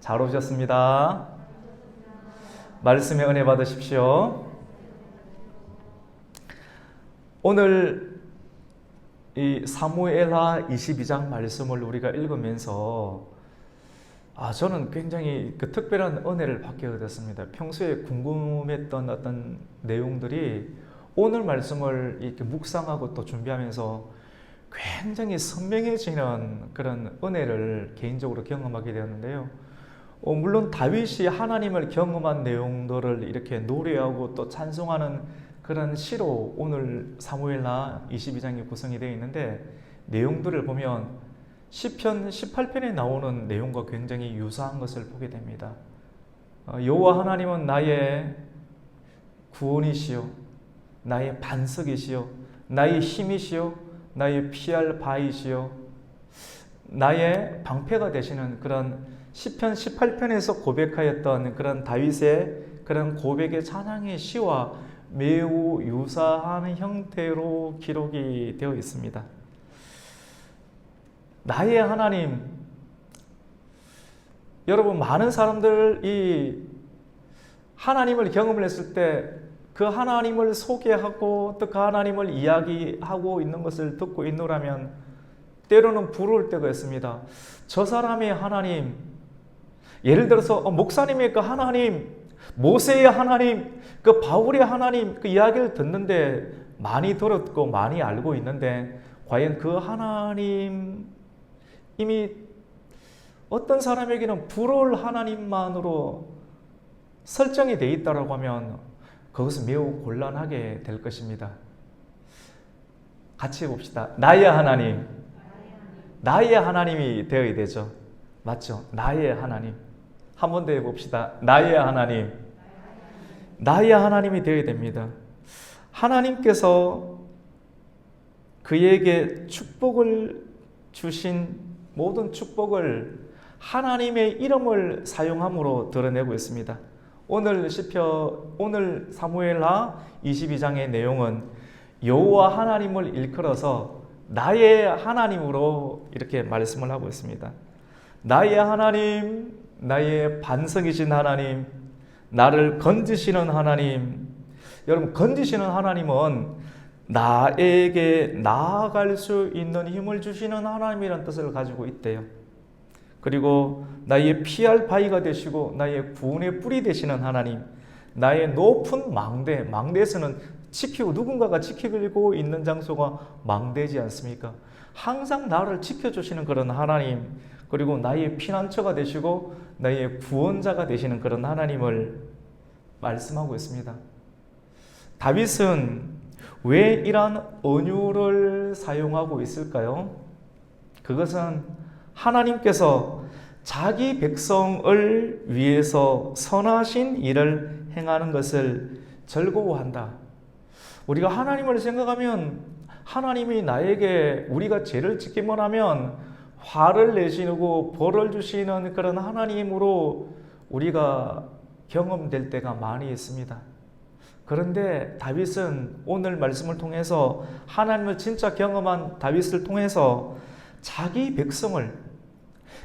잘 오셨습니다. 말씀의 은혜 받으십시오. 오늘 이 사무엘하 22장 말씀을 우리가 읽으면서 저는 굉장히 특별한 은혜를 받게 되었습니다. 평소에 궁금했던 어떤 내용들이 오늘 말씀을 이렇게 묵상하고 또 준비하면서 굉장히 선명해지는 그런 은혜를 개인적으로 경험하게 되었는데요. 물론 다윗이 하나님을 경험한 내용들을 이렇게 노래하고 또 찬송하는 그런 시로 오늘 사무엘하 22장이 구성이 되어 있는데, 내용들을 보면 시편 18편에 나오는 내용과 굉장히 유사한 것을 보게 됩니다. 여호와 하나님은 나의 구원이시요, 나의 반석이시요, 나의 힘이시요, 나의 피할 바이시요, 나의 방패가 되시는 그런 시편 18편에서 고백하였던 그런 다윗의 그런 고백의 찬양의 시와 매우 유사한 형태로 기록이 되어 있습니다. 나의 하나님, 여러분, 많은 사람들이 하나님을 경험을 했을 때 그 하나님을 소개하고 또 그 하나님을 이야기하고 있는 것을 듣고 있노라면 때로는 부러울 때가 있습니다. 저 사람의 하나님, 예를 들어서 목사님의 그 하나님, 모세의 하나님, 그 바울의 하나님, 그 이야기를 듣는데 많이 들었고 많이 알고 있는데, 과연 그 하나님 이미 어떤 사람에게는 부러울 하나님만으로 설정이 되어 있다고 하면 그것은 매우 곤란하게 될 것입니다. 같이 해봅시다. 나의 하나님. 나의 하나님이 되어야 되죠. 맞죠? 나의 하나님. 한 번 더 해봅시다. 나의 하나님. 나의 하나님이 되어야 됩니다. 하나님께서 그에게 축복을 주신 모든 축복을 하나님의 이름을 사용함으로 드러내고 있습니다. 오늘 사무엘하 22장의 내용은 여호와 하나님을 일컬어서 나의 하나님으로 이렇게 말씀을 하고 있습니다. 나의 하나님, 나의 반석이신 하나님, 나를 건지시는 하나님. 여러분, 건지시는 하나님은 나에게 나아갈 수 있는 힘을 주시는 하나님이라는 뜻을 가지고 있대요. 그리고 나의 피할 바위가 되시고 나의 구원의 뿔이 되시는 하나님, 나의 높은 망대, 망대에서는 누군가가 지키고 있는 장소가 망대지 않습니까? 항상 나를 지켜주시는 그런 하나님, 그리고 나의 피난처가 되시고 나의 구원자가 되시는 그런 하나님을 말씀하고 있습니다. 다윗은 왜 이러한 언유를 사용하고 있을까요? 그것은 하나님께서 자기 백성을 위해서 선하신 일을 행하는 것을 즐거워한다. 우리가 하나님을 생각하면 하나님이 나에게 우리가 죄를 짓기만 하면 화를 내시고 벌을 주시는 그런 하나님으로 우리가 경험될 때가 많이 있습니다. 그런데 다윗은 오늘 말씀을 통해서 하나님을 진짜 경험한 다윗을 통해서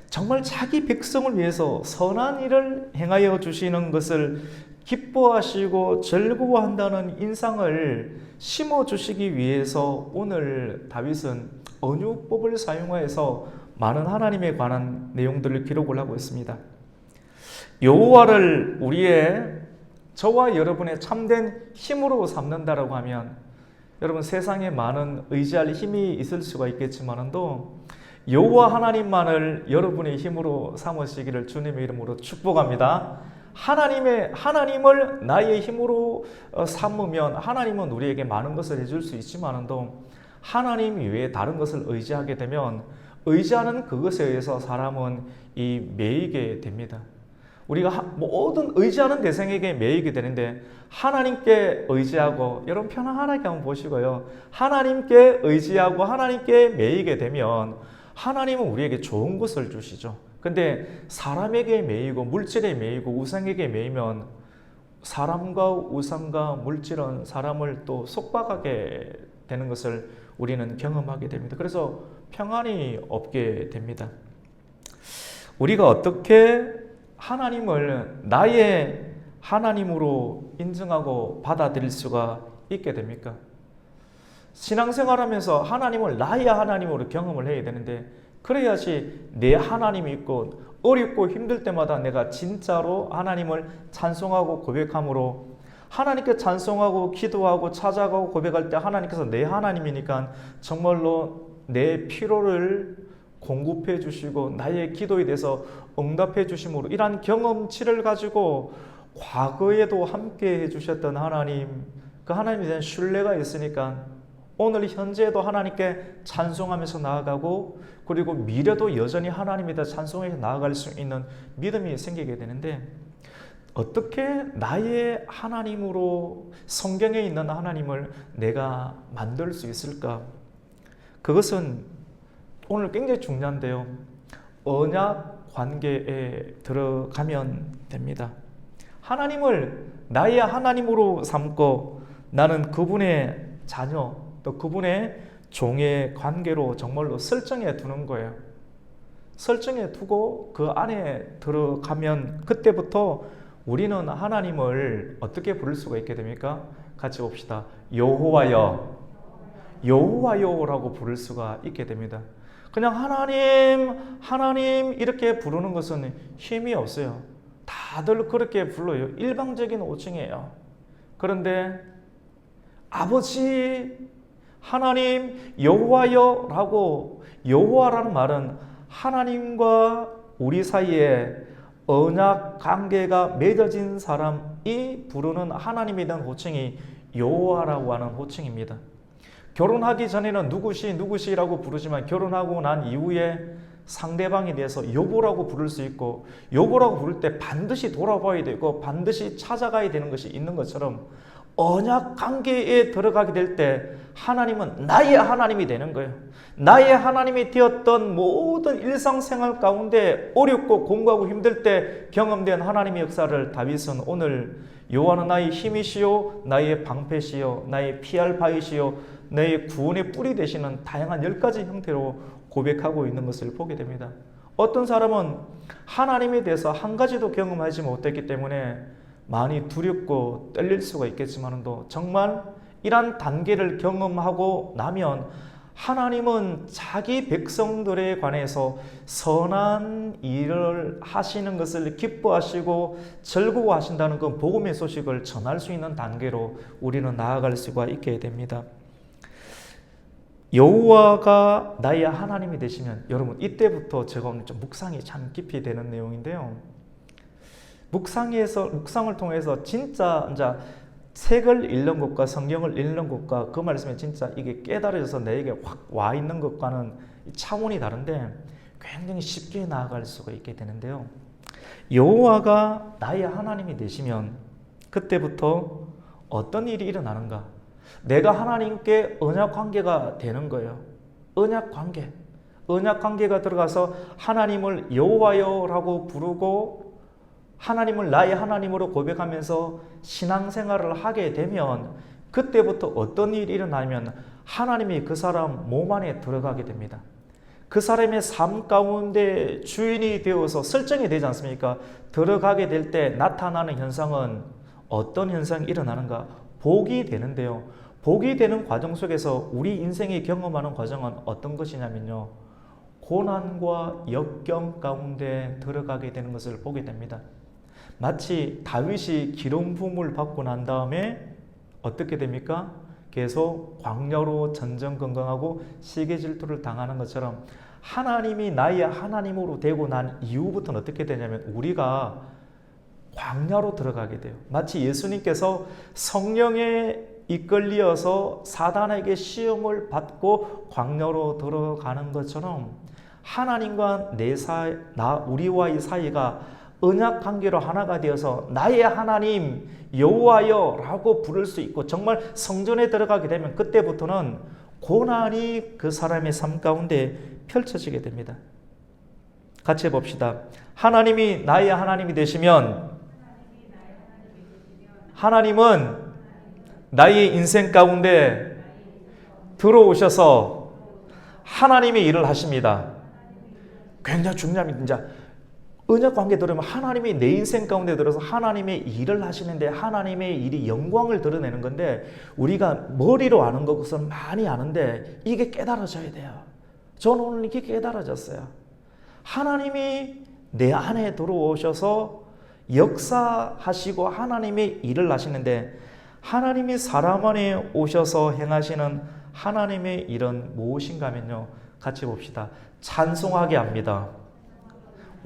정말 자기 백성을 위해서 선한 일을 행하여 주시는 것을 기뻐하시고 즐거워한다는 인상을 심어주시기 위해서 오늘 다윗은 언유법을 사용하여서 많은 하나님에 관한 내용들을 기록을 하고 있습니다. 여호와를 저와 여러분의 참된 힘으로 삼는다라고 하면, 여러분, 세상에 많은 의지할 힘이 있을 수가 있겠지만도 여호와 하나님만을 여러분의 힘으로 삼으시기를 주님의 이름으로 축복합니다. 하나님을 나의 힘으로 삼으면 하나님은 우리에게 많은 것을 해줄 수 있지만도 하나님 외에 다른 것을 의지하게 되면 의지하는 그것에 의해서 사람은 매이게 됩니다. 우리가 모든 의지하는 대상에게 매이게 되는데, 하나님께 의지하고, 여러분 편안하게 한번 보시고요, 하나님께 의지하고 하나님께 매이게 되면 하나님은 우리에게 좋은 것을 주시죠. 근데 사람에게 매이고 물질에 매이고 우상에게 매이면 사람과 우상과 물질은 사람을 또 속박하게 되는 것을 우리는 경험하게 됩니다. 그래서 평안이 없게 됩니다. 우리가 어떻게 하나님을 나의 하나님으로 인정하고 받아들일 수가 있게 됩니까? 신앙생활하면서 하나님을 나의 하나님으로 경험을 해야 되는데, 그래야지 내 하나님이 있고 어렵고 힘들 때마다 내가 진짜로 하나님을 찬송하고 고백함으로, 하나님께 찬송하고 기도하고 찾아가고 고백할 때 하나님께서 내 하나님이니까 정말로 내 필요를 공급해 주시고 나의 기도에 대해서 응답해 주심으로, 이러한 경험치를 가지고 과거에도 함께 해주셨던 하나님, 그 하나님에 대한 신뢰가 있으니까 오늘 현재도 하나님께 찬송하면서 나아가고, 그리고 미래도 여전히 하나님에 대해 찬송해서 나아갈 수 있는 믿음이 생기게 되는데, 어떻게 나의 하나님으로 성경에 있는 하나님을 내가 만들 수 있을까? 그것은 오늘 굉장히 중요한데요, 언약 관계에 들어가면 됩니다. 하나님을 나의 하나님으로 삼고 나는 그분의 자녀, 또 그분의 종의 관계로 정말로 설정해 두는 거예요. 설정해 두고 그 안에 들어가면 그때부터 우리는 하나님을 어떻게 부를 수가 있게 됩니까? 같이 봅시다. 여호와여, 여호와여라고 부를 수가 있게 됩니다. 그냥 하나님, 하나님 이렇게 부르는 것은 힘이 없어요. 다들 그렇게 불러요. 일방적인 호칭이에요. 그런데 아버지, 하나님, 여호와여라고, 여호와라는 말은 하나님과 우리 사이에 언약 관계가 맺어진 사람이 부르는 하나님에 대한 호칭이 여호와라고 하는 호칭입니다. 결혼하기 전에는 누구시라고 부르지만 결혼하고 난 이후에 상대방에 대해서 여보라고 부를 수 있고, 여보라고 부를 때 반드시 돌아봐야 되고 반드시 찾아가야 되는 것이 있는 것처럼, 언약 관계에 들어가게 될 때 하나님은 나의 하나님이 되는 거예요. 나의 하나님이 되었던 모든 일상생활 가운데 어렵고 공부하고 힘들 때 경험된 하나님의 역사를 다윗은 오늘 여호와는 나의 힘이시요 나의 방패시요 나의 피할 바위시요 나의 구원의 뿌리 되시는 다양한 10가지 형태로 고백하고 있는 것을 보게 됩니다. 어떤 사람은 하나님에 대해서 한 가지도 경험하지 못했기 때문에 많이 두렵고 떨릴 수가 있겠지만도, 정말 이러한 단계를 경험하고 나면 하나님은 자기 백성들에 관해서 선한 일을 하시는 것을 기뻐하시고 즐거워하신다는 그 복음의 소식을 전할 수 있는 단계로 우리는 나아갈 수가 있게 됩니다. 여호와가 나의 하나님이 되시면, 여러분 이때부터 제가 오늘 좀 묵상이 참 깊이 되는 내용인데요, 묵상을 통해서 진짜 이제 책을 읽는 것과 성경을 읽는 것과 그 말씀에 진짜 이게 깨달아져서 내게 확 와 있는 것과는 차원이 다른데 굉장히 쉽게 나아갈 수가 있게 되는데요, 여호와가 나의 하나님이 되시면 그때부터 어떤 일이 일어나는가? 내가 하나님께 언약 관계가 되는 거예요. 언약 관계가 들어가서 하나님을 여호와여라고 부르고 하나님을 나의 하나님으로 고백하면서 신앙생활을 하게 되면, 그때부터 어떤 일이 일어나면 하나님이 그 사람 몸 안에 들어가게 됩니다. 그 사람의 삶 가운데 주인이 되어서 설정이 되지 않습니까? 들어가게 될 때 나타나는 현상은 어떤 현상이 일어나는가? 복이 되는데요, 복이 되는 과정 속에서 우리 인생이 경험하는 과정은 어떤 것이냐면요, 고난과 역경 가운데 들어가게 되는 것을 보게 됩니다. 마치 다윗이 기름 부음을 받고 난 다음에 어떻게 됩니까? 계속 광야로 전전긍긍하고 시기 질투를 당하는 것처럼, 하나님이 나의 하나님으로 되고 난 이후부터는 어떻게 되냐면 우리가 광야로 들어가게 돼요. 마치 예수님께서 성령에 이끌려서 사단에게 시험을 받고 광야로 들어가는 것처럼, 하나님과 우리와의 사이가 언약 관계로 하나가 되어서 나의 하나님 여호와여라고 부를 수 있고, 정말 성전에 들어가게 되면 그때부터는 고난이 그 사람의 삶 가운데 펼쳐지게 됩니다. 같이 해봅시다. 하나님이 나의 하나님이 되시면 하나님은 나의 인생 가운데 들어오셔서 하나님의 일을 하십니다. 굉장히 중요합니다. 언약 관계 들으면 하나님이 내 인생 가운데 들어서 하나님의 일을 하시는데 하나님의 일이 영광을 드러내는 건데 우리가 머리로 아는 것은 많이 아는데 이게 깨달아져야 돼요. 저는 오늘 이게 깨달아졌어요. 하나님이 내 안에 들어오셔서 역사하시고 하나님의 일을 하시는데 하나님이 사람 안에 오셔서 행하시는 하나님의 일은 무엇인가 하면요. 같이 봅시다. 찬송하게 합니다.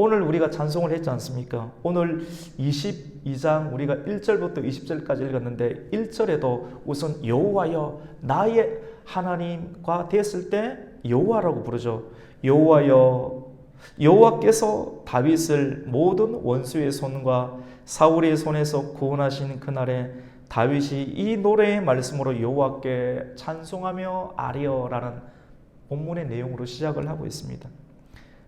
오늘 우리가 찬송을 했지 않습니까? 오늘 22장 우리가 1절부터 20절까지 읽었는데 1절에도 우선 여호와여 나의 하나님과 됐을 때 여호와라고 부르죠. 여호와여 여호와께서 다윗을 모든 원수의 손과 사울의 손에서 구원하신 그날에 다윗이 이 노래의 말씀으로 여호와께 찬송하며 아뢰어라는 본문의 내용으로 시작을 하고 있습니다.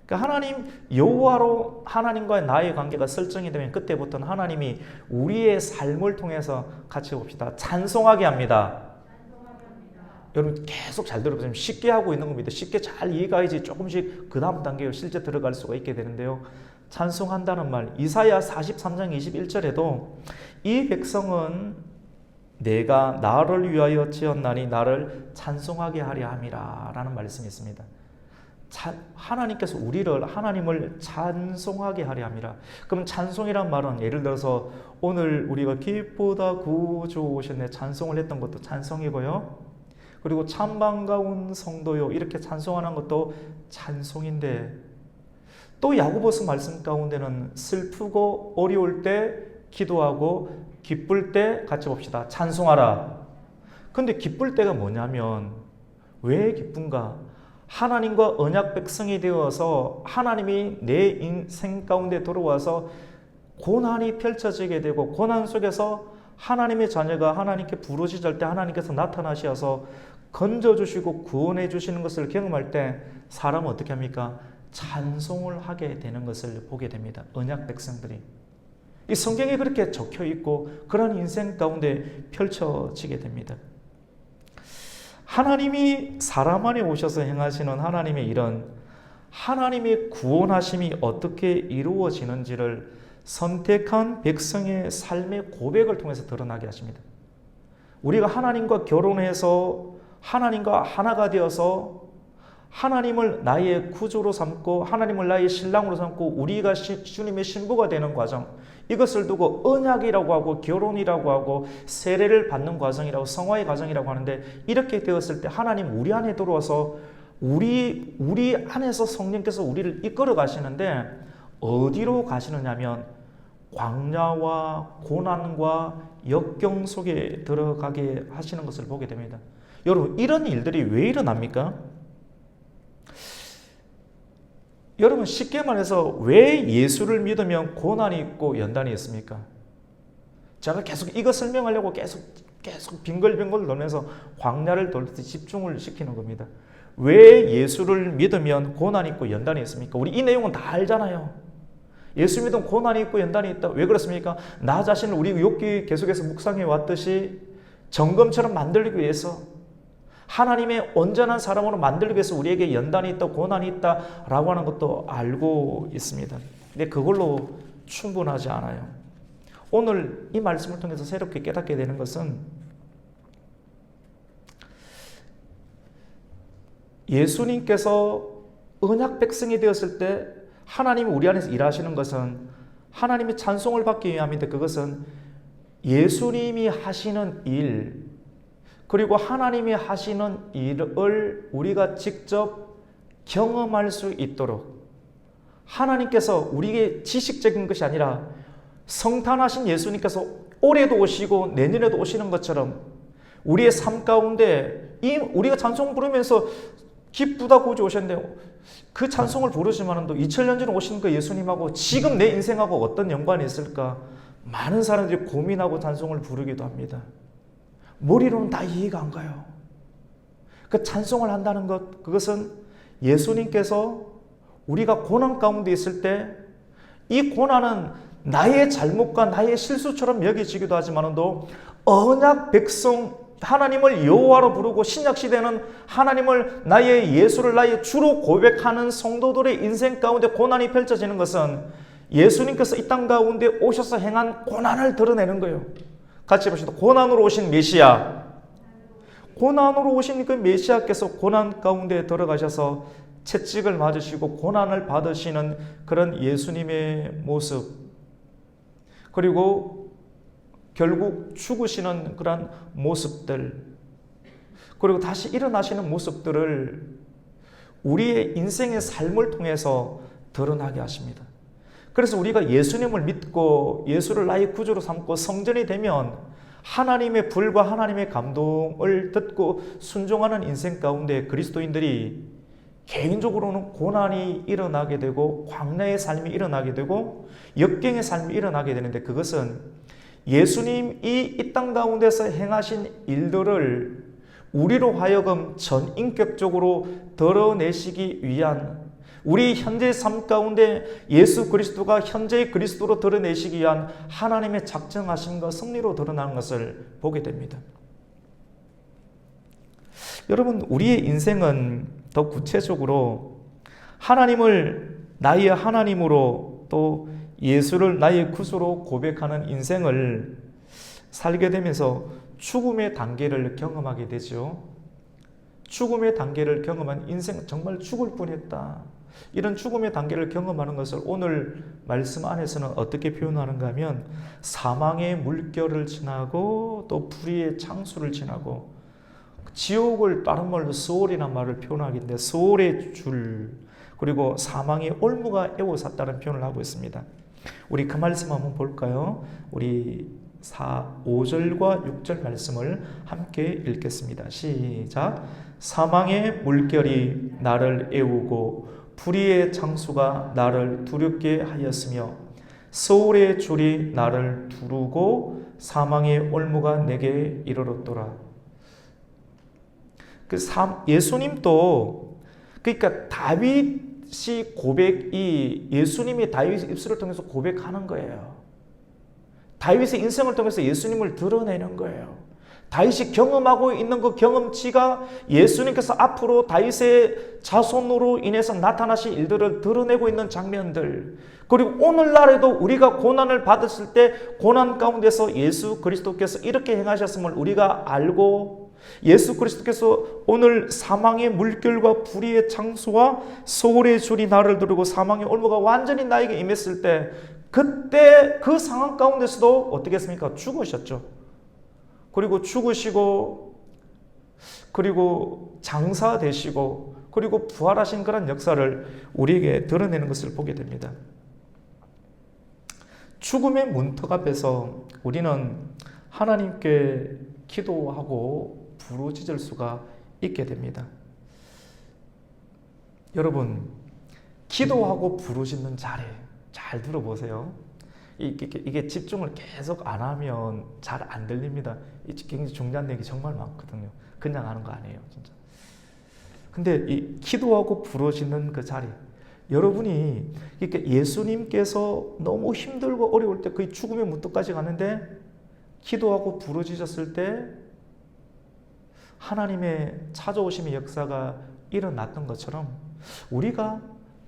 그러니까 하나님 여호와로 하나님과의 나의 관계가 설정이 되면 그때부터는 하나님이 우리의 삶을 통해서 같이 봅시다. 찬송하게 합니다. 여러분 계속 잘 들어보세요. 쉽게 하고 있는 겁니다. 쉽게 잘 이해가야지 조금씩 그 다음 단계로 실제 들어갈 수가 있게 되는데요. 찬송한다는 말 이사야 43장 21절에도 이 백성은 내가 나를 위하여 지었나니 나를 찬송하게 하려 함이라 라는 말씀이 있습니다. 하나님께서 하나님을 찬송하게 하려 함이라. 그럼 찬송이란 말은 예를 들어서 오늘 우리가 기쁘다 구주 오셨네 찬송을 했던 것도 찬송이고요. 그리고 참 반가운 성도요 이렇게 찬송하는 것도 찬송인데 또 야고보서 말씀 가운데는 슬프고 어려울 때 기도하고 기쁠 때 같이 봅시다. 찬송하라. 근데 기쁠 때가 뭐냐면 왜 기쁜가? 하나님과 언약 백성이 되어서 하나님이 내 인생 가운데 들어와서 고난이 펼쳐지게 되고 고난 속에서 하나님의 자녀가 하나님께 부르짖을 때 하나님께서 나타나셔서 건져주시고 구원해 주시는 것을 경험할 때 사람은 어떻게 합니까? 찬송을 하게 되는 것을 보게 됩니다. 언약 백성들이. 이 성경에 그렇게 적혀 있고 그런 인생 가운데 펼쳐지게 됩니다. 하나님이 사람 안에 오셔서 행하시는 하나님의 일은 하나님의 구원하심이 어떻게 이루어지는지를 선택한 백성의 삶의 고백을 통해서 드러나게 하십니다. 우리가 하나님과 결혼해서 하나님과 하나가 되어서 하나님을 나의 구주로 삼고 하나님을 나의 신랑으로 삼고 우리가 주님의 신부가 되는 과정, 이것을 두고 언약이라고 하고 결혼이라고 하고 세례를 받는 과정이라고 성화의 과정이라고 하는데 이렇게 되었을 때 하나님 우리 안에 들어와서 우리 안에서 성령께서 우리를 이끌어 가시는데 어디로 가시느냐면 광야와 고난과 역경 속에 들어가게 하시는 것을 보게 됩니다. 여러분 이런 일들이 왜 일어납니까? 여러분 쉽게 말해서 왜 예수를 믿으면 고난이 있고 연단이 있습니까? 제가 계속 이거 설명하려고 계속 빙글빙글 돌면서 광야를 돌듯이 집중을 시키는 겁니다. 왜 예수를 믿으면 고난이 있고 연단이 있습니까? 우리 이 내용은 다 알잖아요. 예수 믿으면 고난이 있고 연단이 있다. 왜 그렇습니까? 나 자신을 우리 욥기 계속해서 묵상해 왔듯이 점검처럼 만들기 위해서 하나님의 온전한 사람으로 만들기 위해서 우리에게 연단이 있다, 고난이 있다라고 하는 것도 알고 있습니다. 근데 그걸로 충분하지 않아요. 오늘 이 말씀을 통해서 새롭게 깨닫게 되는 것은 예수님께서 언약 백성이 되었을 때 하나님이 우리 안에서 일하시는 것은 하나님의 찬송을 받기 위함인데 그것은 예수님이 하시는 일 그리고 하나님이 하시는 일을 우리가 직접 경험할 수 있도록 하나님께서 우리에게 지식적인 것이 아니라 성탄하신 예수님께서 올해도 오시고 내년에도 오시는 것처럼 우리의 삶 가운데 우리가 찬송 부르면서 기쁘다 구주 오셨는데 그 찬송을 부르지만도 2000년 전에 오신 그 예수님하고 지금 내 인생하고 어떤 연관이 있을까 많은 사람들이 고민하고 찬송을 부르기도 합니다. 머리로는 다 이해가 안 가요. 그 찬송을 한다는 것, 그것은 예수님께서 우리가 고난 가운데 있을 때 이 고난은 나의 잘못과 나의 실수처럼 여겨지기도 하지만도 언약 백성 하나님을 여호와로 부르고 신약시대는 하나님을 나의 예수를 나의 주로 고백하는 성도들의 인생 가운데 고난이 펼쳐지는 것은 예수님께서 이 땅 가운데 오셔서 행한 고난을 드러내는 거예요. 같이 봅시다. 고난으로 오신 메시아. 고난으로 오신 그 메시아께서 고난 가운데 들어가셔서 채찍을 맞으시고 고난을 받으시는 그런 예수님의 모습, 그리고 결국 죽으시는 그런 모습들, 그리고 다시 일어나시는 모습들을 우리의 인생의 삶을 통해서 드러나게 하십니다. 그래서 우리가 예수님을 믿고 예수를 나의 구주로 삼고 성전이 되면 하나님의 불과 하나님의 감동을 듣고 순종하는 인생 가운데 그리스도인들이 개인적으로는 고난이 일어나게 되고 광야의 삶이 일어나게 되고 역경의 삶이 일어나게 되는데, 그것은 예수님이 이 땅 가운데서 행하신 일들을 우리로 하여금 전인격적으로 드러내시기 위한, 우리 현재의 삶 가운데 예수 그리스도가 현재의 그리스도로 드러내시기 위한 하나님의 작정하심과 섭리로 드러나는 것을 보게 됩니다. 여러분, 우리의 인생은 더 구체적으로 하나님을 나의 하나님으로 또 예수를 나의 구주로 고백하는 인생을 살게 되면서 죽음의 단계를 경험하게 되죠. 죽음의 단계를 경험한 인생, 정말 죽을 뻔했다, 이런 죽음의 단계를 경험하는 것을 오늘 말씀 안에서는 어떻게 표현하는가 하면 사망의 물결을 지나고 또 불의의 창수를 지나고 지옥을 다른 말로 스올이라는 말을 표현하기인데 스올의 줄, 그리고 사망의 올무가 에워쌌다는 표현을 하고 있습니다. 우리 그 말씀 한번 볼까요? 우리 5절과 6절 말씀을 함께 읽겠습니다. 시작. 사망의 물결이 나를 에우고 불의의 창수가 나를 두렵게 하였으며 스올의 줄이 나를 두르고 사망의 올무가 내게 이르렀더라. 예수님도, 그러니까 다윗이 고백이 예수님이 다윗 입술을 통해서 고백하는 거예요. 다윗의 인생을 통해서 예수님을 드러내는 거예요. 다윗이 경험하고 있는 그 경험치가 예수님께서 앞으로 다윗의 자손으로 인해서 나타나신 일들을 드러내고 있는 장면들, 그리고 오늘날에도 우리가 고난을 받았을 때 고난 가운데서 예수 그리스도께서 이렇게 행하셨음을 우리가 알고, 예수 그리스도께서 오늘 사망의 물결과 불의의 창수와 소울의 줄이 나를 두르고 사망의 올무가 완전히 나에게 임했을 때, 그때 그 상황 가운데서도 어떻게 했습니까? 죽으셨죠. 그리고 죽으시고, 그리고 장사되시고, 그리고 부활하신 그런 역사를 우리에게 드러내는 것을 보게 됩니다. 죽음의 문턱 앞에서 우리는 하나님께 기도하고 부르짖을 수가 있게 됩니다. 여러분, 기도하고 부르짖는 자리 잘 들어보세요. 이게 집중을 계속 안 하면 잘 안 들립니다. 굉장히 중요한 얘기 정말 많거든요. 그냥 하는 거 아니에요, 진짜. 근데 이 기도하고 부르짖는 그 자리, 여러분이 이렇게 예수님께서 너무 힘들고 어려울 때 거의 죽음의 문턱까지 갔는데 기도하고 부르짖었을 때 하나님의 찾아오심의 역사가 일어났던 것처럼 우리가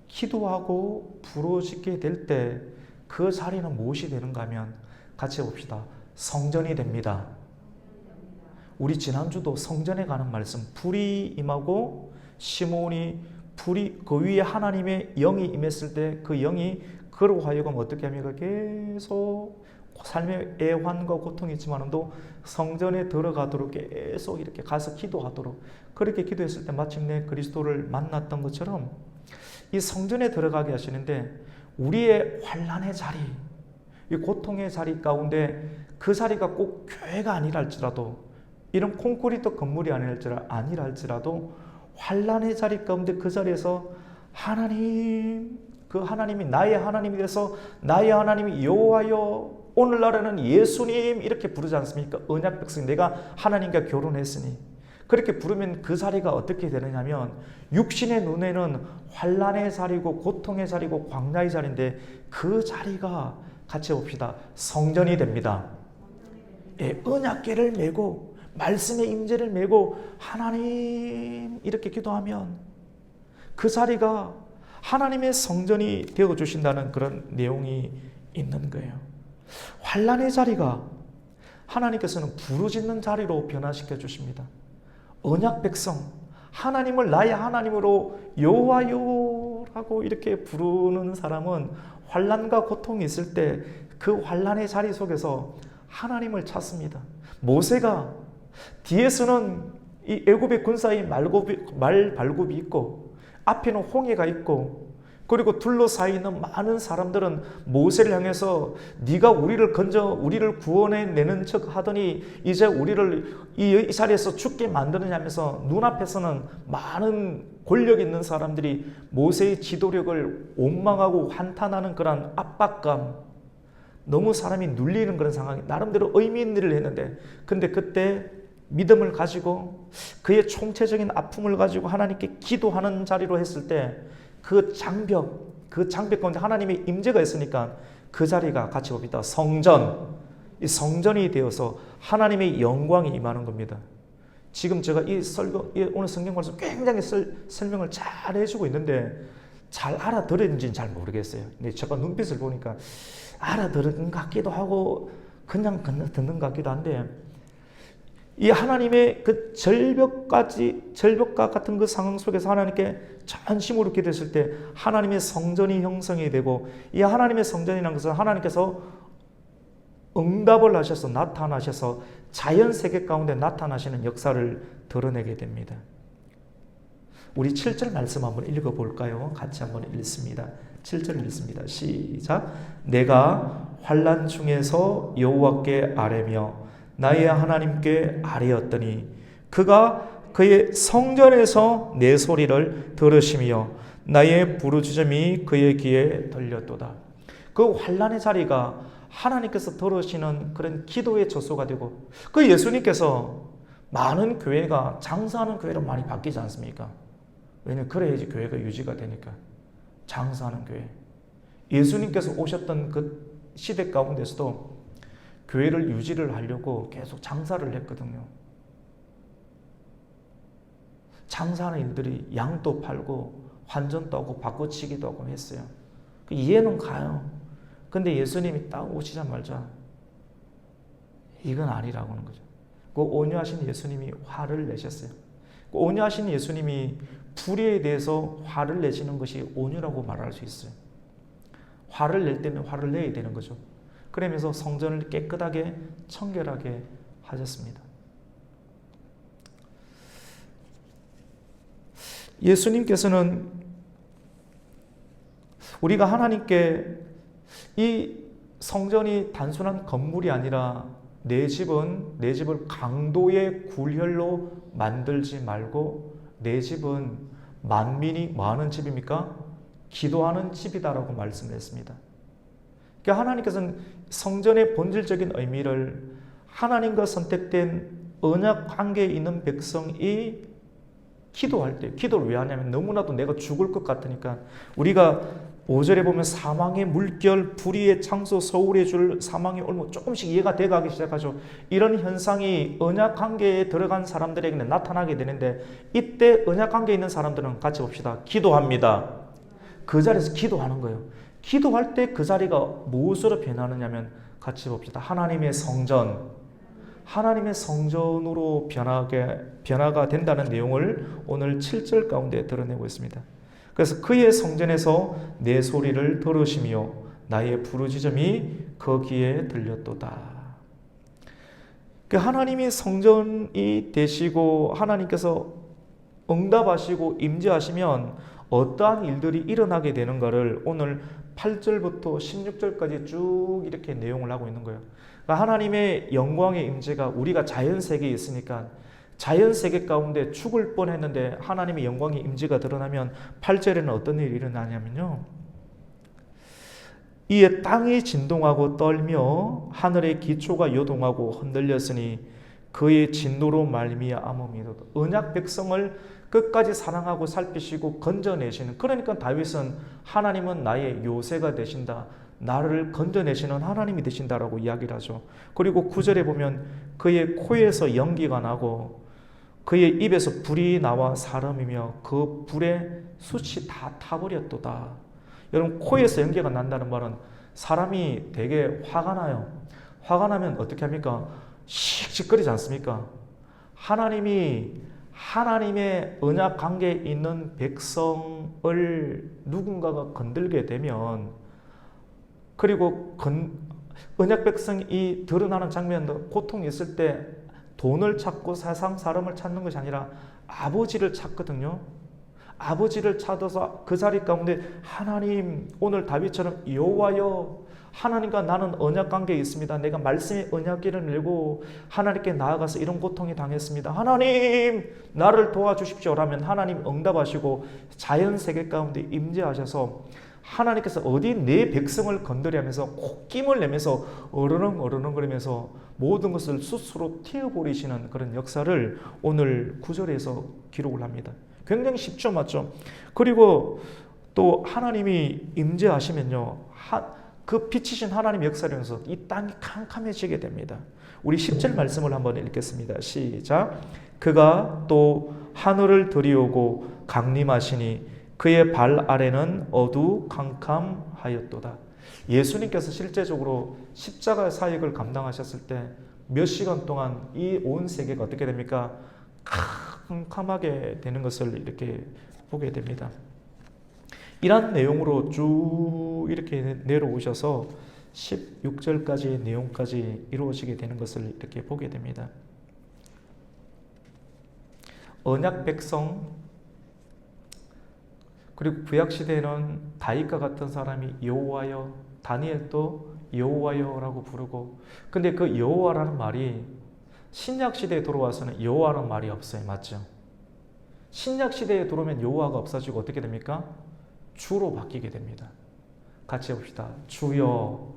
기도하고 부르짖게 될 때 그 자리는 무엇이 되는가 하면 같이 봅시다. 성전이 됩니다. 우리 지난주도 성전에 가는 말씀, 불이 임하고 시몬이 불이 그 위에 하나님의 영이 임했을 때 그 영이 그로 하여금 어떻게 합니까? 계속 삶의 애환과 고통이 있지만도 성전에 들어가도록 계속 이렇게 가서 기도하도록, 그렇게 기도했을 때 마침내 그리스도를 만났던 것처럼 이 성전에 들어가게 하시는데, 우리의 환난의 자리, 이 고통의 자리 가운데 그 자리가 꼭 교회가 아니라 할지라도, 이런 콘크리트 건물이 아니라 할지라도 환난의 자리 가운데 그 자리에서 하나님, 그 하나님이 나의 하나님이 돼서 나의 하나님이 여호와여, 오늘날에는 예수님 이렇게 부르지 않습니까? 언약 백성, 내가 하나님과 결혼했으니. 그렇게 부르면 그 자리가 어떻게 되느냐면 육신의 눈에는 환난의 자리고 고통의 자리고 광야의 자리인데 그 자리가 같이 봅시다. 성전이 됩니다. 예, 언약궤를 메고 말씀의 임재를 메고 하나님 이렇게 기도하면 그 자리가 하나님의 성전이 되어주신다는 그런 내용이 있는 거예요. 환난의 자리가 하나님께서는 부르짖는 자리로 변화시켜 주십니다. 언약 백성, 하나님을 나의 하나님으로 여호와여라고 이렇게 부르는 사람은 환난과 고통이 있을 때 그 환난의 자리 속에서 하나님을 찾습니다. 모세가 뒤에서는 이 애굽의 군사의 말발굽이 있고 앞에는 홍해가 있고 그리고 둘러싸여 있는 많은 사람들은 모세를 향해서 네가 우리를 구원해내는 척 하더니 이제 우리를 이 자리에서 죽게 만드느냐면서 눈앞에서는 많은 권력 있는 사람들이 모세의 지도력을 원망하고 한탄하는 그런 압박감, 너무 사람이 눌리는 그런 상황이 나름대로 의미 있는 일을 했는데, 근데 그때 믿음을 가지고 그의 총체적인 아픔을 가지고 하나님께 기도하는 자리로 했을 때 그 장벽 가운데 하나님의 임재가 있으니까 그 자리가 같이 봅니다. 성전, 이 성전이 되어서 하나님의 영광이 임하는 겁니다. 지금 제가 오늘 성경 말씀 굉장히 설명을 잘 해주고 있는데 잘 알아들었는지는 잘 모르겠어요. 근데 제가 눈빛을 보니까 알아들은 것 같기도 하고 그냥 듣는 것 같기도 한데, 이 하나님의 그 절벽과 같은 그 상황 속에서 하나님께 전심으로 기도했을 때 하나님의 성전이 형성이 되고, 이 하나님의 성전이라는 것은 하나님께서 응답을 하셔서 나타나셔서 자연 세계 가운데 나타나시는 역사를 드러내게 됩니다. 우리 7절 말씀 한번 읽어볼까요? 같이 한번 읽습니다. 7절 읽습니다. 시작. 내가 환난 중에서 여호와께 아뢰며 나의 하나님께 아뢰었더니 그가 그의 성전에서 내 소리를 들으시며 나의 부르짖음이 그의 귀에 들렸도다. 그 환난의 자리가 하나님께서 들으시는 그런 기도의 저소가 되고, 그 예수님께서 많은 교회가 장사하는 교회로 많이 바뀌지 않습니까? 왜냐하면 그래야지 교회가 유지가 되니까. 장사하는 교회. 예수님께서 오셨던 그 시대 가운데서도 교회를 유지를 하려고 계속 장사를 했거든요. 장사하는 일들이 양도 팔고 환전도 하고 바꿔치기도 하고 했어요. 이해는 가요. 근데 예수님이 딱 오시자마자 이건 아니라고 하는 거죠. 그 온유하신 예수님이 화를 내셨어요. 그 온유하신 예수님이 불의에 대해서 화를 내시는 것이 온유라고 말할 수 있어요. 화를 낼 때는 화를 내야 되는 거죠. 그러면서 성전을 깨끗하게 청결하게 하셨습니다. 예수님께서는 우리가 하나님께 이 성전이 단순한 건물이 아니라 내 집을 강도의 굴혈로 만들지 말고 내 집은 만민이 뭐 하는 집입니까? 기도하는 집이다라고 말씀을 했습니다. 그러니까 하나님께서는 성전의 본질적인 의미를 하나님과 선택된 언약 관계에 있는 백성이 기도할 때, 기도를 왜 하냐면 너무나도 내가 죽을 것 같으니까. 우리가 5절에 보면 사망의 물결, 불의의 창소, 서울의 줄, 사망의 올무, 조금씩 이해가 돼가기 시작하죠. 이런 현상이 언약 관계에 들어간 사람들에게는 나타나게 되는데, 이때 언약 관계에 있는 사람들은 같이 봅시다. 기도합니다. 그 자리에서 기도하는 거예요. 기도할 때 그 자리가 무엇으로 변하느냐면 같이 봅시다. 하나님의 성전으로 변화가 된다는 내용을 오늘 7절 가운데 드러내고 있습니다. 그래서 그의 성전에서 내 소리를 들으시며 나의 부르짖음이 그 귀에 들렸도다. 그 하나님이 성전이 되시고 하나님께서 응답하시고 임재하시면 어떠한 일들이 일어나게 되는가를 오늘 8절부터 16절까지 쭉 이렇게 내용을 하고 있는 거예요. 그러니까 하나님의 영광의 임재가 우리가 자연세계에 있으니까 자연세계 가운데 죽을 뻔했는데 하나님의 영광의 임재가 드러나면 8절에는 어떤 일이 일어나냐면요. 이에 땅이 진동하고 떨며 하늘의 기초가 요동하고 흔들렸으니 그의 진노로 말미암음이로다. 언약 백성을 끝까지 사랑하고 살피시고 건져내시는, 그러니까 다윗은 하나님은 나의 요새가 되신다, 나를 건져내시는 하나님이 되신다라고 이야기를 하죠. 그리고 9절에 보면 그의 코에서 연기가 나고 그의 입에서 불이 나와 사람이며 그 불에 숯이 다 타버렸도다. 여러분, 코에서 연기가 난다는 말은 사람이 되게 화가 나요. 화가 나면 어떻게 합니까? 씩씩거리지 않습니까? 하나님의 언약 관계에 있는 백성을 누군가가 건들게 되면, 그리고 언약 백성이 드러나는 장면도 고통이 있을 때 돈을 찾고 세상 사람을 찾는 것이 아니라 아버지를 찾거든요. 아버지를 찾아서 그 자리 가운데 하나님, 오늘 다윗처럼 여호와여, 하나님과 나는 언약 관계에 있습니다. 내가 말씀의 언약궤를 밀고 하나님께 나아가서 이런 고통이 당했습니다. 하나님, 나를 도와주십시오. 라면 하나님 응답하시고 자연 세계 가운데 임재하셔서 하나님께서 어디 내 백성을 건드리면서 콧김을 내면서 어르렁 거리면서 모든 것을 스스로 튀어버리시는 그런 역사를 오늘 구절에서 기록을 합니다. 굉장히 쉽죠, 맞죠? 그리고 또 하나님이 임재하시면요, 그 빛이신 하나님의 역사를 통해서 이 땅이 캄캄해지게 됩니다. 우리 10절 말씀을 한번 읽겠습니다. 시작. 그가 또 하늘을 들이오고 강림하시니 그의 발 아래는 어두캄캄하였도다. 예수님께서 실제적으로 십자가 사역을 감당하셨을 때 몇 시간 동안 이 온 세계가 어떻게 됩니까? 캄캄하게 되는 것을 이렇게 보게 됩니다. 이런 내용으로 쭉 이렇게 내려오셔서 16절까지의 내용까지 이루어지게 되는 것을 이렇게 보게 됩니다. 언약 백성, 그리고 구약시대에는 다윗과 같은 사람이 여호와여, 다니엘도 여호와여라고 부르고, 근데 그 여호와라는 말이 신약시대에 들어와서는 여호와라는 말이 없어요. 맞죠? 신약시대에 들어오면 여호와가 없어지고 어떻게 됩니까? 주로 바뀌게 됩니다. 같이 해봅시다. 주여.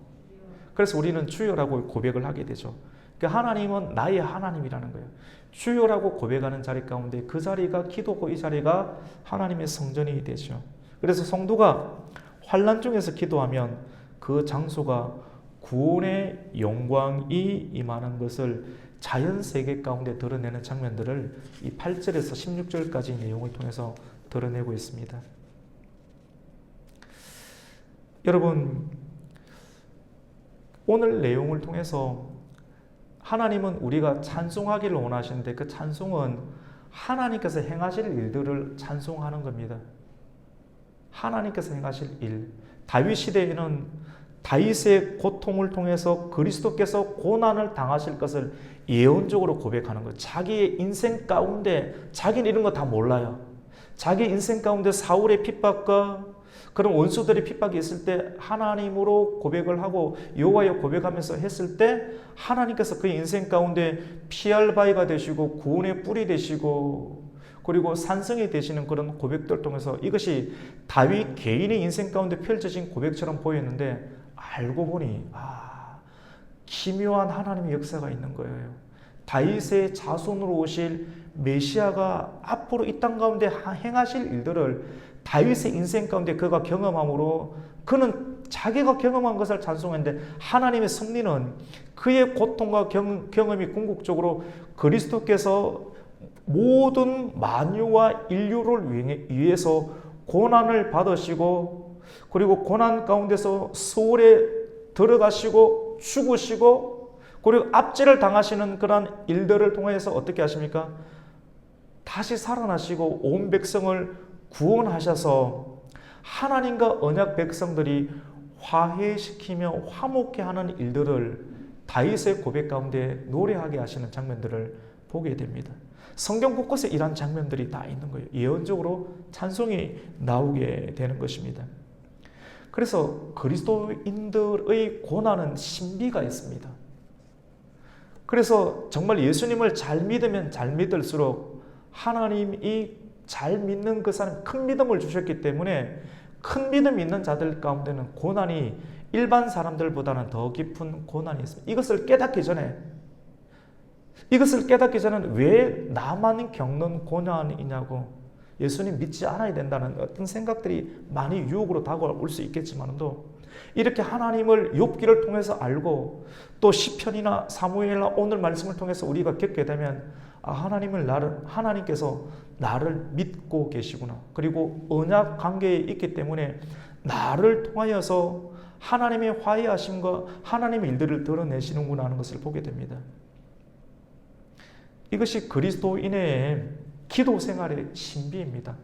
그래서 우리는 주여라고 고백을 하게 되죠. 그러니까 하나님은 나의 하나님이라는 거예요. 주여라고 고백하는 자리 가운데 그 자리가 기도고 이 자리가 하나님의 성전이 되죠. 그래서 성도가 환난 중에서 기도하면 그 장소가 구원의 영광이 임하는 것을 자연 세계 가운데 드러내는 장면들을 이 8절에서 16절까지 내용을 통해서 드러내고 있습니다. 여러분, 오늘 내용을 통해서 하나님은 우리가 찬송하기를 원하시는데 그 찬송은 하나님께서 행하실 일들을 찬송하는 겁니다. 하나님께서 행하실 일. 다윗 시대에는 다윗의 고통을 통해서 그리스도께서 고난을 당하실 것을 예언적으로 고백하는 거예요. 자기의 인생 가운데 자기는 이런 거 다 몰라요. 자기 인생 가운데 사울의 핍박과 그런 원수들의 핍박이 있을 때 하나님으로 고백을 하고 여호와여 고백하면서 했을 때 하나님께서 그의 인생 가운데 피할 바위가 되시고 구원의 뿔이 되시고 그리고 산성이 되시는 그런 고백들을 통해서 이것이 다윗 개인의 인생 가운데 펼쳐진 고백처럼 보였는데 알고 보니 기묘한 하나님의 역사가 있는 거예요. 다윗의 자손으로 오실 메시아가 앞으로 이 땅 가운데 행하실 일들을 다윗의 인생 가운데 그가 경험함으로 그는 자기가 경험한 것을 찬송했는데 하나님의 섭리는 그의 고통과 경험이 궁극적으로 그리스도께서 모든 만유와 인류를 위해서 고난을 받으시고 그리고 고난 가운데서 소홀에 들어가시고 죽으시고 그리고 압제를 당하시는 그런 일들을 통해서 어떻게 하십니까? 다시 살아나시고 온 백성을 구원하셔서 하나님과 언약 백성들이 화해시키며 화목케 하는 일들을 다윗의 고백 가운데 노래하게 하시는 장면들을 보게 됩니다. 성경 곳곳에 이런 장면들이 다 있는 거예요. 예언적으로 찬송이 나오게 되는 것입니다. 그래서 그리스도인들의 고난은 신비가 있습니다. 그래서 정말 예수님을 잘 믿으면 잘 믿을수록 하나님이 잘 믿는 그 사람 큰 믿음을 주셨기 때문에 큰 믿음 있는 자들 가운데는 고난이 일반 사람들보다는 더 깊은 고난이 있습니다. 이것을 깨닫기 전에는 왜 나만 겪는 고난이냐고 예수님 믿지 않아야 된다는 어떤 생각들이 많이 유혹으로 다가올 수 있겠지만도 이렇게 하나님을 욥기를 통해서 알고 또 시편이나 사무엘이나 오늘 말씀을 통해서 우리가 겪게 되면 하나님께서 나를 믿고 계시구나. 그리고 언약 관계에 있기 때문에 나를 통하여서 하나님의 화해하심과 하나님의 일들을 드러내시는구나 하는 것을 보게 됩니다. 이것이 그리스도인의 기도 생활의 신비입니다.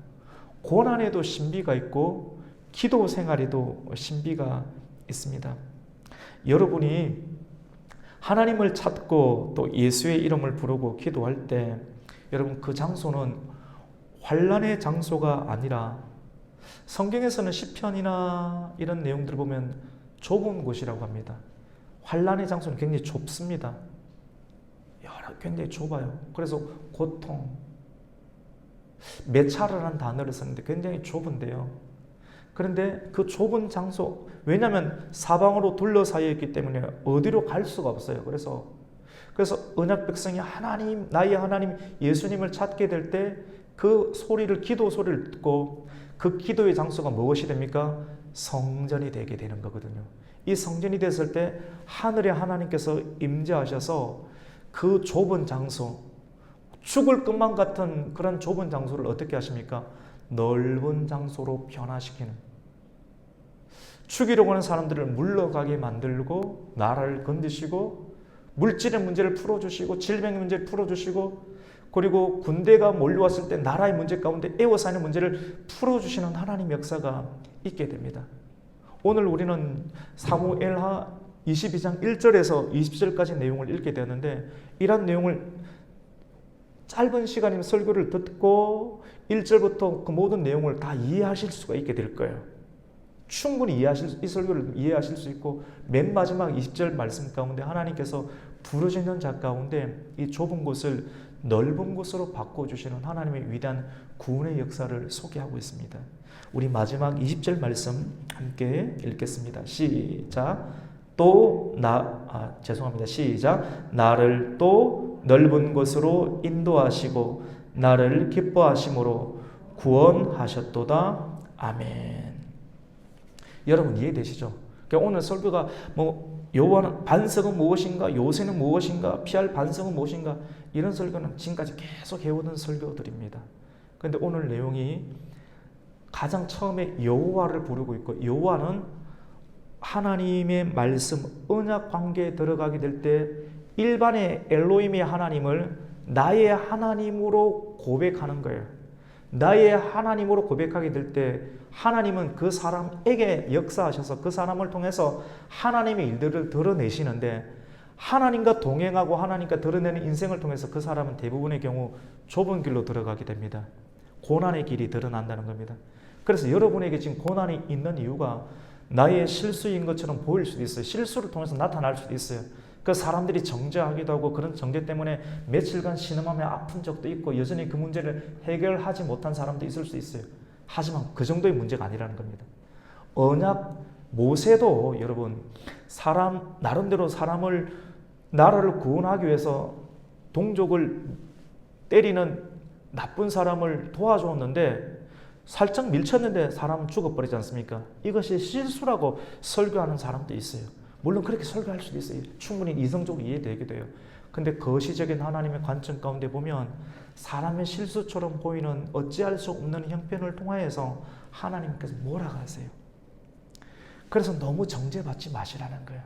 고난에도 신비가 있고 기도 생활에도 신비가 있습니다. 여러분이 하나님을 찾고 또 예수의 이름을 부르고 기도할 때 여러분 그 장소는 환난의 장소가 아니라 성경에서는 시편이나 이런 내용들을 보면 좁은 곳이라고 합니다. 환난의 장소는 굉장히 좁습니다. 굉장히 좁아요. 그래서 고통, 매차라는 단어를 썼는데 굉장히 좁은데요. 그런데 그 좁은 장소, 왜냐하면 사방으로 둘러싸여 있기 때문에 어디로 갈 수가 없어요. 그래서 언약 백성이 하나님, 나의 하나님 예수님을 찾게 될 때 그 소리를, 기도 소리를 듣고 그 기도의 장소가 무엇이 됩니까? 성전이 되게 되는 거거든요. 이 성전이 됐을 때 하늘의 하나님께서 임재하셔서 그 좁은 장소, 죽을 것만 같은 그런 좁은 장소를 어떻게 하십니까? 넓은 장소로 변화시키는, 죽이려고 하는 사람들을 물러가게 만들고 나라를 건드시고 물질의 문제를 풀어주시고 질병의 문제를 풀어주시고 그리고 군대가 몰려왔을 때 나라의 문제 가운데 에워싸는 문제를 풀어주시는 하나님의 역사가 있게 됩니다. 오늘 우리는 사무엘하 22장 1절에서 20절까지 내용을 읽게 되었는데 이런 내용을 짧은 시간이면 설교를 듣고 1절부터 그 모든 내용을 다 이해하실 수가 있게 될 거예요. 충분히 이 설교를 이해하실 수 있고 맨 마지막 20절 말씀 가운데 하나님께서 부르시는 자 가운데 이 좁은 곳을 넓은 곳으로 바꿔주시는 하나님의 위대한 구원의 역사를 소개하고 있습니다. 우리 마지막 20절 말씀 함께 읽겠습니다. 시작. 시작. 나를 또 넓은 곳으로 인도하시고 나를 기뻐하심으로 구원하셨도다. 아멘. 여러분 이해되시죠? 그러니까 오늘 설교가 여호와는 반석은 무엇인가, 요새는 무엇인가, 피할 반석은 무엇인가, 이런 설교는 지금까지 계속 해오던 설교들입니다. 그런데 오늘 내용이 가장 처음에 여호와를 부르고 있고, 여호와는 하나님의 말씀, 언약 관계에 들어가게 될 때 일반의 엘로힘의 하나님을 나의 하나님으로 고백하는 거예요. 나의 하나님으로 고백하게 될 때 하나님은 그 사람에게 역사하셔서 그 사람을 통해서 하나님의 일들을 드러내시는데, 하나님과 동행하고 하나님과 드러내는 인생을 통해서 그 사람은 대부분의 경우 좁은 길로 들어가게 됩니다. 고난의 길이 드러난다는 겁니다. 그래서 여러분에게 지금 고난이 있는 이유가 나의 실수인 것처럼 보일 수도 있어요. 실수를 통해서 나타날 수도 있어요. 그 사람들이 정죄하기도 하고 그런 정죄 때문에 며칠간 신음하며 아픈 적도 있고 여전히 그 문제를 해결하지 못한 사람도 있을 수 있어요. 하지만 그 정도의 문제가 아니라는 겁니다. 언약 모세도 여러분 나름대로 나라를 구원하기 위해서 동족을 때리는 나쁜 사람을 도와주었는데 살짝 밀쳤는데 사람 죽어버리지 않습니까? 이것이 실수라고 설교하는 사람도 있어요. 물론 그렇게 설교할 수도 있어요. 충분히 이성적으로 이해되기도 해요. 근데 거시적인 하나님의 관점 가운데 보면 사람의 실수처럼 보이는 어찌할 수 없는 형편을 통하여서 하나님께서 몰아가세요. 그래서 너무 정죄받지 마시라는 거예요.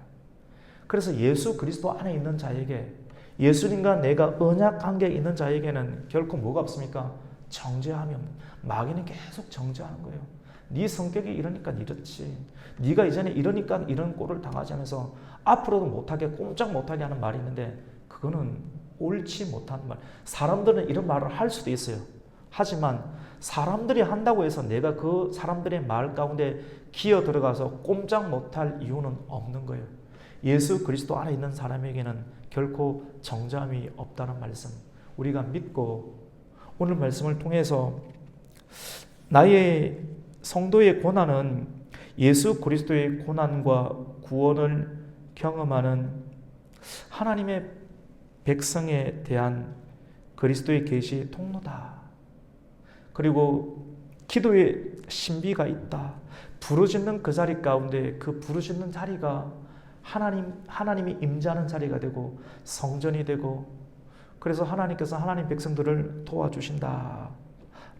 그래서 예수 그리스도 안에 있는 자에게, 예수님과 내가 언약 관계에 있는 자에게는 결코 뭐가 없습니까? 정죄하면 마귀는 계속 정죄하는 거예요. 네 성격이 이러니까 이렇지, 네가 이전에 이러니까 이런 꼴을 당하지 않아서 앞으로도 못하게, 꼼짝 못하게 하는 말이 있는데 그거는 옳지 못한 말. 사람들은 이런 말을 할 수도 있어요. 하지만 사람들이 한다고 해서 내가 그 사람들의 말 가운데 기어 들어가서 꼼짝 못할 이유는 없는 거예요. 예수 그리스도 안에 있는 사람에게는 결코 정죄함이 없다는 말씀 우리가 믿고, 오늘 말씀을 통해서 나의 성도의 고난은 예수 그리스도의 고난과 구원을 경험하는 하나님의 백성에 대한 그리스도의 계시의 통로다. 그리고 기도에 신비가 있다. 부르짖는 그 자리 가운데 그 부르짖는 자리가 하나님이 임재하는 자리가 되고 성전이 되고, 그래서 하나님께서 하나님 백성들을 도와주신다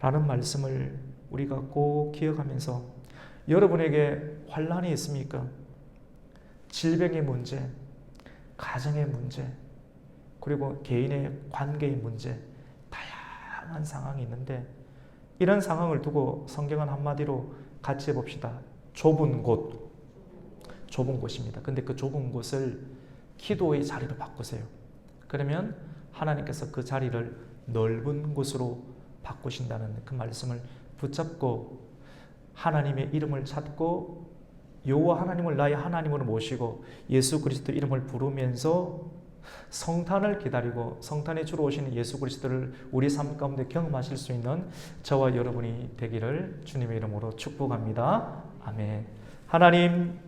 라는 말씀을 우리가 꼭 기억하면서, 여러분에게 환난이 있습니까? 질병의 문제, 가정의 문제, 그리고 개인의 관계의 문제, 다양한 상황이 있는데, 이런 상황을 두고 성경은 한마디로 같이 해봅시다. 좁은 곳입니다. 근데 그 좁은 곳을 기도의 자리로 바꾸세요. 그러면 하나님께서 그 자리를 넓은 곳으로 바꾸신다는 그 말씀을 붙잡고, 하나님의 이름을 찾고 여호와 하나님을 나의 하나님으로 모시고 예수 그리스도 이름을 부르면서 성탄을 기다리고 성탄에 주로 오시는 예수 그리스도를 우리 삶 가운데 경험하실 수 있는 저와 여러분이 되기를 주님의 이름으로 축복합니다. 아멘. 하나님,